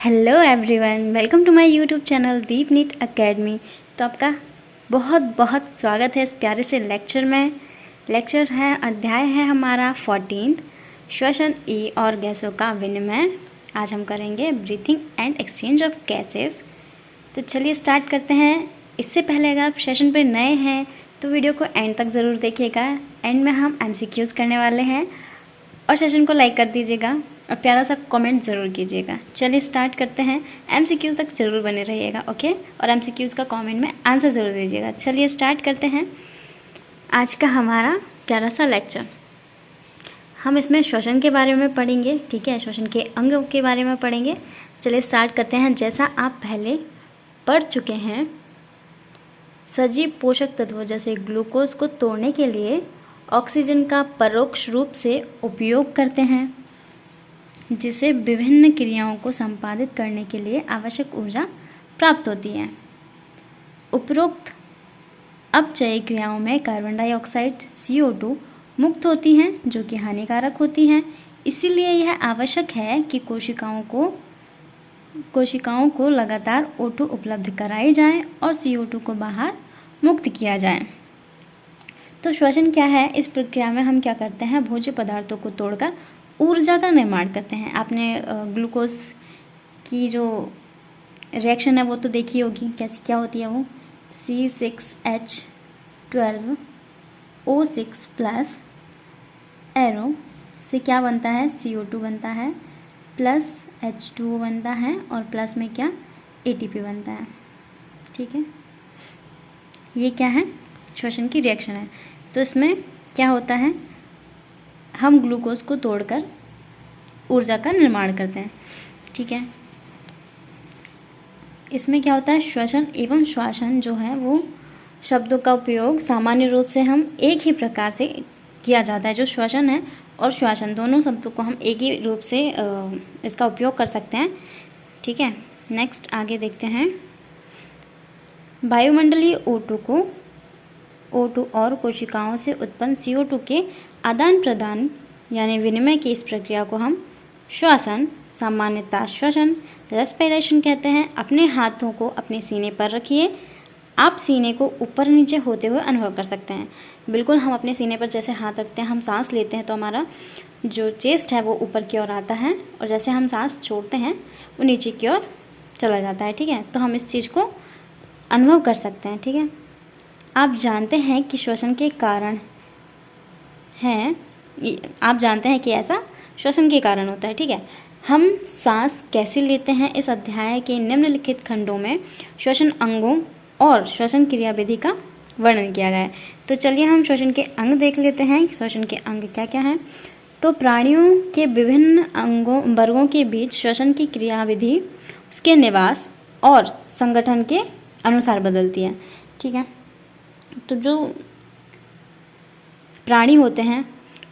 Hello everyone, welcome to my YouTube channel Deep NEET Academy. तो आपका बहुत बहुत स्वागत है इस प्यारे से लेक्चर में। लेक्चर है, अध्याय है हमारा 14 श्वसन ई और गैसों का विनिमय। आज हम करेंगे breathing and exchange of gases. तो चलिए स्टार्ट करते हैं। इससे पहले अगर आप सेशन पे नए हैं तो वीडियो को एंड तक ज़रूर देखिएगा। एंड में हम MCQs करने वाले हैं और सेशन को लाइक कर दीजिएगा और प्यारा सा कमेंट ज़रूर कीजिएगा। चलिए स्टार्ट करते हैं। MCQs तक ज़रूर बने रहिएगा, ओके। और MCQs का कमेंट में आंसर ज़रूर दीजिएगा। चलिए स्टार्ट करते हैं आज का हमारा प्यारा सा लेक्चर। हम इसमें श्वसन के बारे में पढ़ेंगे, ठीक है। श्वसन के अंग के बारे में पढ़ेंगे। चलिए स्टार्ट करते हैं। जैसा आप पहले पढ़ चुके हैं, सजीव पोषक तत्वों जैसे ग्लूकोज को तोड़ने के लिए ऑक्सीजन का परोक्ष रूप से उपयोग करते हैं, जिसे विभिन्न क्रियाओं को संपादित करने के लिए आवश्यक ऊर्जा प्राप्त होती है। उपरोक्त अपचयी क्रियाओं में कार्बन डाइऑक्साइड CO2 मुक्त होती हैं, जो कि हानिकारक होती हैं। इसीलिए यह आवश्यक है कि कोशिकाओं को लगातार O2 उपलब्ध कराई जाए और CO2 को बाहर मुक्त किया जाए। तो श्वसन क्या है? इस प्रक्रिया में हम क्या करते हैं? भोज्य पदार्थों को तोड़कर ऊर्जा का निर्माण करते हैं। आपने ग्लूकोज की जो रिएक्शन है वो तो देखी होगी, कैसी क्या होती है वो। C6H12O6 प्लस एरो से क्या बनता है? CO2 बनता है, प्लस H2O बनता है और प्लस में क्या? ATP बनता है, ठीक है। ये क्या है? श्वसन की रिएक्शन है। तो इसमें क्या होता है? हम ग्लूकोज को तोड़कर ऊर्जा का निर्माण करते हैं, ठीक है। इसमें क्या होता है? श्वसन एवं श्वासन जो है वो शब्दों का उपयोग सामान्य रूप से हम एक ही प्रकार से किया जाता है। जो श्वसन है और श्वासन दोनों शब्दों को हम एक ही रूप से इसका उपयोग कर सकते हैं, ठीक है। नेक्स्ट आगे देखते हैं। वायुमंडलीय O2 और कोशिकाओं से उत्पन्न CO2 के आदान प्रदान यानी विनिमय की इस प्रक्रिया को हम श्वसन, सामान्यतः श्वसन, रेस्पिरेशन कहते हैं। अपने हाथों को अपने सीने पर रखिए। आप सीने को ऊपर नीचे होते हुए अनुभव कर सकते हैं। बिल्कुल हम अपने सीने पर जैसे हाथ रखते हैं, हम सांस लेते हैं तो हमारा जो चेस्ट है वो ऊपर की ओर आता है, और जैसे हम सांस छोड़ते हैं वो नीचे की ओर चला जाता है, ठीक है। तो हम इस चीज़ को अनुभव कर सकते हैं, ठीक है। आप जानते हैं कि श्वसन के कारण हैं, आप जानते हैं कि ऐसा श्वसन के कारण होता है, ठीक है। हम सांस कैसे लेते हैं? इस अध्याय के निम्नलिखित खंडों में श्वसन अंगों और श्वसन क्रियाविधि का वर्णन किया गया है। तो चलिए हम श्वसन के अंग देख लेते हैं। श्वसन के अंग क्या क्या हैं? तो प्राणियों के विभिन्न वर्गों के बीच श्वसन की क्रियाविधि उसके निवास और संगठन के अनुसार बदलती है, ठीक है। तो जो प्राणी होते हैं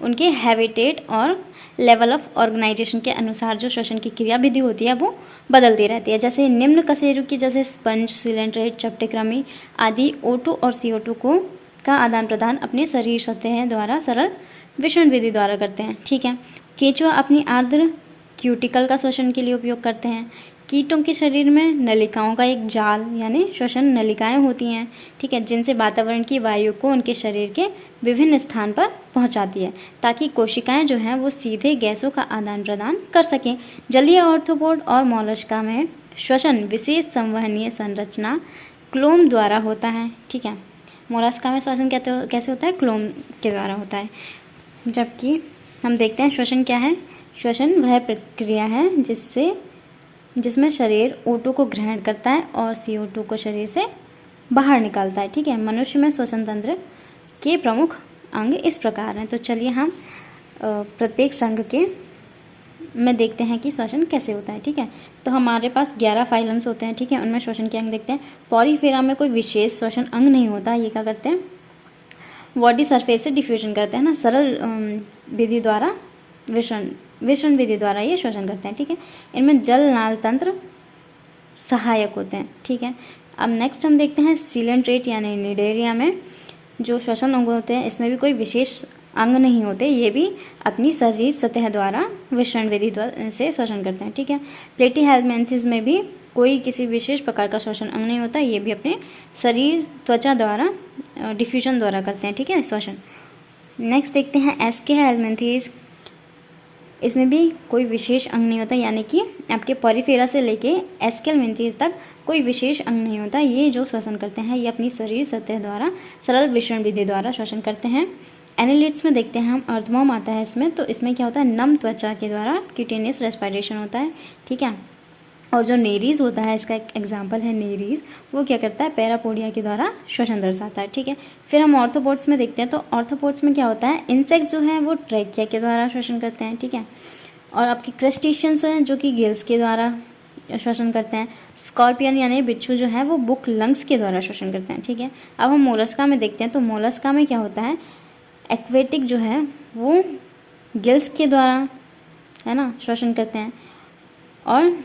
उनके हैबिटेट और लेवल ऑफ ऑर्गेनाइजेशन के अनुसार जो श्वसन की क्रियाविधि होती है वो बदलती रहती है। जैसे निम्न कशेरुकी जैसे स्पंज, सिलेंडरेट, चपटेकृमि आदि O2 और CO2 का आदान प्रदान अपने शरीर सतह द्वारा सरल विषण विधि द्वारा करते हैं, ठीक है। केंचुआ अपनी आर्द्र क्यूटिकल का श्वसन के लिए उपयोग करते हैं। कीटों के शरीर में नलिकाओं का एक जाल यानी श्वसन नलिकाएं होती हैं, ठीक है, जिनसे वातावरण की वायु को उनके शरीर के विभिन्न स्थान पर पहुंचाती है, ताकि कोशिकाएं जो हैं वो सीधे गैसों का आदान प्रदान कर सकें। जलीय आर्थ्रोपोड और मोलस्का में श्वसन विशेष संवहनीय संरचना क्लोम द्वारा होता है, ठीक है। मोलस्का में श्वसन कैसे होता है? क्लोम के द्वारा होता है। जबकि हम देखते हैं श्वसन क्या है? श्वसन वह प्रक्रिया है जिसमें शरीर O2 को ग्रहण करता है और CO2 को शरीर से बाहर निकालता है, ठीक है। मनुष्य में श्वसन तंत्र के प्रमुख अंग इस प्रकार हैं। तो चलिए हम प्रत्येक संघ के में देखते हैं कि श्वसन कैसे होता है, ठीक है। तो हमारे पास 11 फाइलम्स होते हैं, ठीक है। उनमें श्वसन के अंग देखते हैं। पॉरीफेरा में कोई विशेष श्वसन अंग नहीं होता। ये क्या करते हैं? बॉडी सरफेस से डिफ्यूजन करते हैं ना, सरल विधि द्वारा विषण विधि द्वारा ये श्वसन करते हैं, ठीक है। इनमें जल नाल तंत्र सहायक होते हैं, ठीक है। अब नेक्स्ट हम देखते हैं सिलेंड्रेट यानी निडेरिया में जो श्वसन अंग होते हैं, इसमें भी कोई विशेष अंग नहीं होते, ये भी अपनी शरीर सतह द्वारा विसरण विधि से श्वसन करते हैं। ठीक है, प्लेटी हेलमिंथेस में भी कोई किसी विशेष प्रकार का श्वसन अंग नहीं होता, ये भी अपने शरीर त्वचा द्वारा डिफ्यूजन द्वारा करते हैं। ठीक है, श्वसन। नेक्स्ट देखते हैं एस्के हेलमिंथेस, इसमें भी कोई विशेष अंग नहीं होता, यानी कि आपके पॉरीफेरा से लेके एस्केलमिंथेस तक कोई विशेष अंग नहीं होता। ये जो श्वसन करते हैं ये अपनी शरीर सतह द्वारा सरल विसरण विधि द्वारा श्वसन करते हैं। एनालिट्स में देखते हैं हम, अर्थवॉर्म आता है इसमें, तो इसमें क्या होता है, नम त्वचा के द्वारा क्यूटेनियस रेस्पिरेशन होता है। ठीक है, और जो नेरीज होता है, इसका एक एग्जाम्पल है नेरीज, वो क्या करता है, पैरापोडिया के द्वारा श्वसन दर्शाता है। ठीक है, फिर हम ऑर्थोपोड्स में देखते हैं, तो ऑर्थोपोड्स में क्या होता है, इंसेक्ट जो है वो ट्रैकिया के द्वारा श्वसन करते हैं। ठीक है, और आपके क्रस्टेशियंस हैं जो कि गिल्स के द्वारा श्वसन करते हैं। स्कॉर्पियन यानी बिच्छू जो है वो बुक लंग्स के द्वारा श्वसन करते हैं। ठीक है, अब हम मोलस्का में देखते हैं, तो मोलस्का में क्या होता है, एक्वेटिक जो है वो गिल्स के द्वारा, है ना, श्वसन करते हैं। और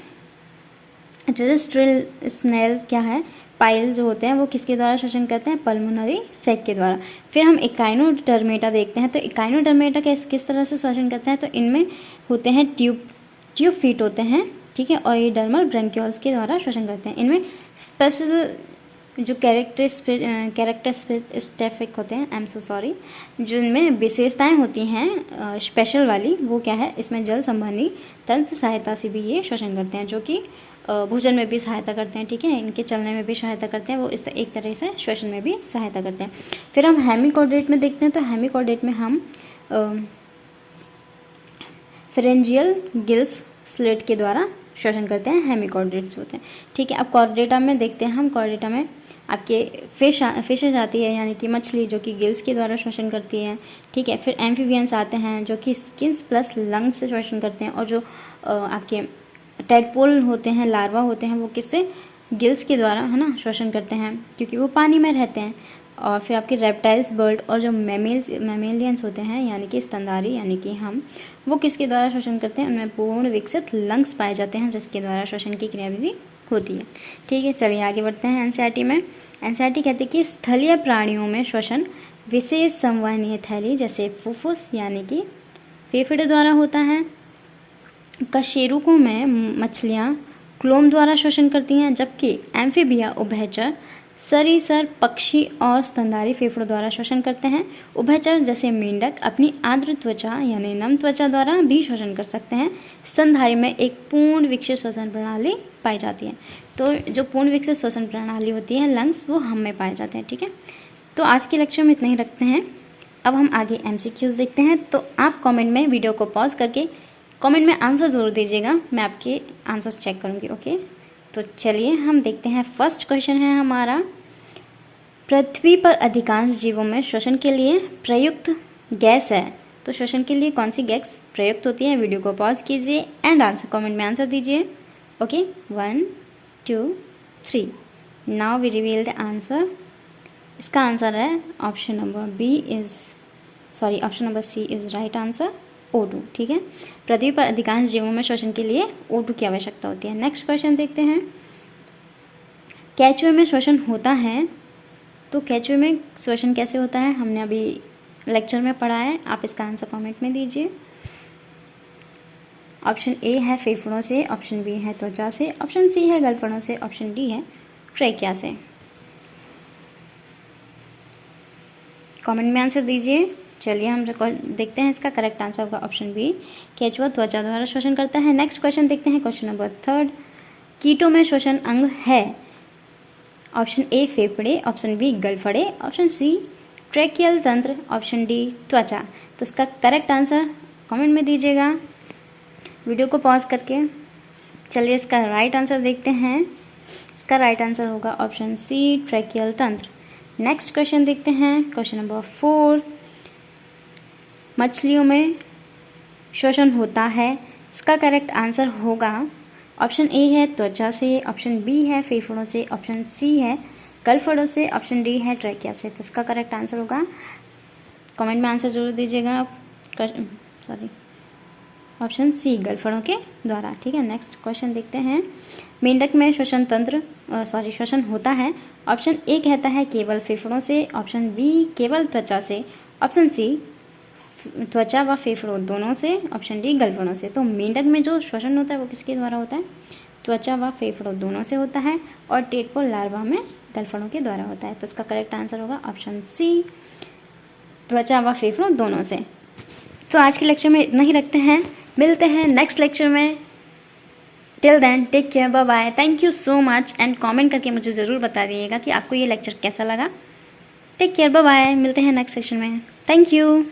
टेरेस्ट्रियल स्नेल क्या है, पाइल जो होते हैं वो किसके द्वारा श्वसन करते हैं, पल्मोनरी सैक के द्वारा। फिर हम इकाइनोडर्मेटा देखते हैं, तो इकाइनोडर्मेटा किस तरह से श्वसन करते हैं, तो इनमें होते हैं ट्यूब फीट होते हैं। ठीक है, और ये डर्मल ब्रैंक्यूल्स के द्वारा श्वसन करते हैं। इनमें स्पेशल जो कैरेक्टरिस्टिक होते हैं, आई एम सो सॉरी, जो इनमें विशेषताएं होती हैं स्पेशल वाली, वो क्या है, इसमें जल संबंधी तंत्र सहायता से भी ये श्वसन करते हैं, जो कि भोजन में भी सहायता करते हैं। ठीक है, इनके चलने में भी सहायता करते हैं, वो इस एक तरह से श्वसन में भी सहायता करते हैं। फिर हम हेमिकॉर्डेट में देखते हैं, तो हेमिकॉर्डेट में हम फेरेंजियल गिल्स स्लिट के द्वारा श्वसन करते हैं, हेमिकॉर्डेट्स होते हैं। ठीक है, अब कॉर्डेटा में देखते हैं हम, कॉर्डेटा में आपके फिशेज आती है, यानी कि मछली जो कि गिल्स के द्वारा श्वसन करती है। ठीक है, फिर एम्फीबियंस आते हैं जो कि स्किन्स प्लस लंग्स से श्वसन करते हैं, और जो आपके टेडपोल होते हैं, लार्वा होते हैं, वो किससे, गिल्स के द्वारा, है ना, श्वसन करते हैं, क्योंकि वो पानी में रहते हैं। और फिर आपके रेप्टाइल्स, बर्ड और जो मैमेलियंस होते हैं, यानी कि स्तनधारी, यानी कि हम, वो किसके द्वारा श्वसन करते हैं, उनमें पूर्ण विकसित लंग्स पाए जाते हैं, जिसके द्वारा श्वसन की क्रियाविधि होती है। ठीक है, चलिए आगे बढ़ते हैं। एनसीईआरटी में, एनसीईआरटी कहते हैं कि स्थलीय प्राणियों में श्वसन विशेष संवहनीय थैली जैसे फुफ्फुस यानी कि फेफड़े द्वारा होता है। कशेरुकों में मछलियाँ क्लोम द्वारा श्वसन करती हैं, जबकि एम्फीबिया, उभयचर, सरीसर, पक्षी और स्तनधारी फेफड़ों द्वारा श्वसन करते हैं। उभयचर जैसे मेंढक अपनी आर्द्र त्वचा यानी नम त्वचा द्वारा भी श्वसन कर सकते हैं। स्तनधारी में एक पूर्ण विकसित श्वसन प्रणाली पाई जाती है। तो जो पूर्ण विकसित श्वसन प्रणाली होती है, लंग्स, वो हम में पाए जाते हैं। ठीक है, तो आज के लेक्चर में इतना ही रखते हैं। अब हम आगे MCQs देखते हैं। तो आप कमेंट में वीडियो को पॉज करके कमेंट में आंसर ज़रूर दीजिएगा, मैं आपके आंसर्स चेक करूँगी। ओके, तो चलिए हम देखते हैं। फर्स्ट क्वेश्चन है हमारा, पृथ्वी पर अधिकांश जीवों में श्वसन के लिए प्रयुक्त गैस है, तो श्वसन के लिए कौन सी गैस प्रयुक्त होती है? वीडियो को पॉज कीजिए एंड आंसर कमेंट में आंसर दीजिए। Okay, 1 2 3। Now we reveal the answer. इसका आंसर है option number C is right answer, O2। ठीक है, पृथ्वी पर अधिकांश जीवों में श्वसन के लिए O2 की आवश्यकता होती है। नेक्स्ट क्वेश्चन देखते हैं। केंचुए में श्वसन होता है, तो केंचुए में श्वसन कैसे होता है हमने अभी लेक्चर में पढ़ा है, आप इसका आंसर कमेंट में दीजिए। ऑप्शन ए है फेफड़ों से, ऑप्शन बी है त्वचा से, ऑप्शन सी है गलफड़ों से, ऑप्शन डी है ट्रेकिया से। कमेंट में आंसर दीजिए। चलिए हम देखते हैं, इसका करेक्ट आंसर होगा ऑप्शन बी, केंचुआ त्वचा द्वारा श्वसन करता है। नेक्स्ट क्वेश्चन देखते हैं, क्वेश्चन नंबर 3। कीटों में श्वसन अंग है, ऑप्शन ए फेफड़े, ऑप्शन बी गलफड़े, ऑप्शन सी ट्रेकियल तंत्र, ऑप्शन डी त्वचा। तो इसका करेक्ट आंसर कमेंट में दीजिएगा वीडियो को पॉज करके। चलिए इसका राइट आंसर देखते हैं। इसका राइट आंसर होगा ऑप्शन सी ट्रेकियल तंत्र। नेक्स्ट क्वेश्चन देखते हैं, क्वेश्चन नंबर 4। मछलियों में श्वसन होता है, इसका करेक्ट आंसर होगा ऑप्शन ए है त्वचा से, ऑप्शन बी है फेफड़ों से, ऑप्शन सी है गलफड़ों से, ऑप्शन डी है ट्रेकिया से। तो इसका करेक्ट आंसर होगा, कमेंट में आंसर जरूर दीजिएगा ऑप्शन सी गलफड़ों के द्वारा। ठीक है, नेक्स्ट क्वेश्चन देखते हैं। मेंढक में श्वसन होता है, ऑप्शन ए कहता है केवल फेफड़ों से, ऑप्शन बी केवल त्वचा से, ऑप्शन सी त्वचा व फेफड़ों दोनों से, ऑप्शन डी गलफड़ों से। तो मेंढक में जो श्वसन होता है वो किसके द्वारा होता है? त्वचा व फेफड़ों दोनों से होता है, और टेडपोल लार्वा में गलफड़ों के द्वारा होता है। तो इसका करेक्ट आंसर होगा ऑप्शन सी, त्वचा व फेफड़ों दोनों से। तो आज के लेक्चर में इतना ही रखते हैं, मिलते हैं नेक्स्ट लेक्चर में। Till then take care, bye bye, thank you so much, and comment करके मुझे ज़रूर बता दीजिएगा कि आपको ये लेक्चर कैसा लगा। टेक केयर, बाय बाय, मिलते हैं नेक्स्ट सेशन में, थैंक यू।